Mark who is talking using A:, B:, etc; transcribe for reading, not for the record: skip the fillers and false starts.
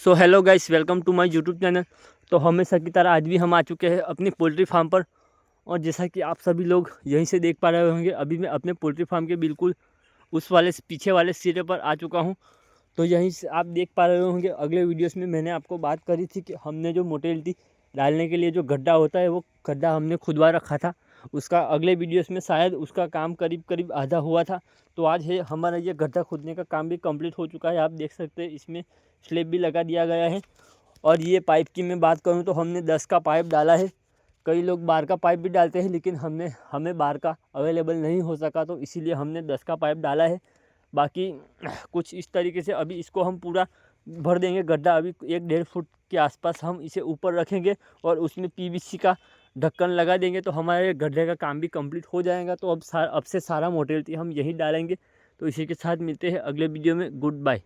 A: So hello guys, welcome to my YouTube channel. तो हमेशा की तरह आज भी हम आ चुके हैं अपनी पोल्ट्री फार्म पर। और जैसा कि आप सभी लोग यहीं से देख पा रहे होंगे, अभी मैं अपने पोल्ट्री फार्म के बिल्कुल उस वाले पीछे वाले सिरे पर आ चुका हूं। तो यहीं से आप देख पा रहे होंगे, अगले वीडियोस में मैंने आपको बात करी थी कि हमने जो मोटेलिटी डालने के लिए जो गड्ढा होता है वो गड्ढा हमने खुदवा रखा था। उसका अगले वीडियोस में शायद उसका काम करीब करीब आधा हुआ था। तो आज है हमारा ये गड्ढा खोदने का काम भी कंप्लीट हो चुका है। आप देख सकते हैं इसमें स्लैब भी लगा दिया गया है। और ये पाइप की मैं बात करूँ तो हमने 10 का पाइप डाला है। कई लोग 12 का पाइप भी डालते हैं, लेकिन हमें 12 का अवेलेबल नहीं हो सका, तो इसीलिए हमने 10 का पाइप डाला है। बाकी कुछ इस तरीके से अभी इसको हम पूरा भर देंगे गड्ढा। अभी 1-1.5 फुट के आसपास हम इसे ऊपर रखेंगे और उसमें पीवीसी का ढक्कन लगा देंगे, तो हमारे गड्ढे का काम भी कंप्लीट हो जाएगा। तो अब से सारा मोटेलिटी हम यहीं डालेंगे। तो इसी के साथ मिलते हैं अगले वीडियो में। Good bye.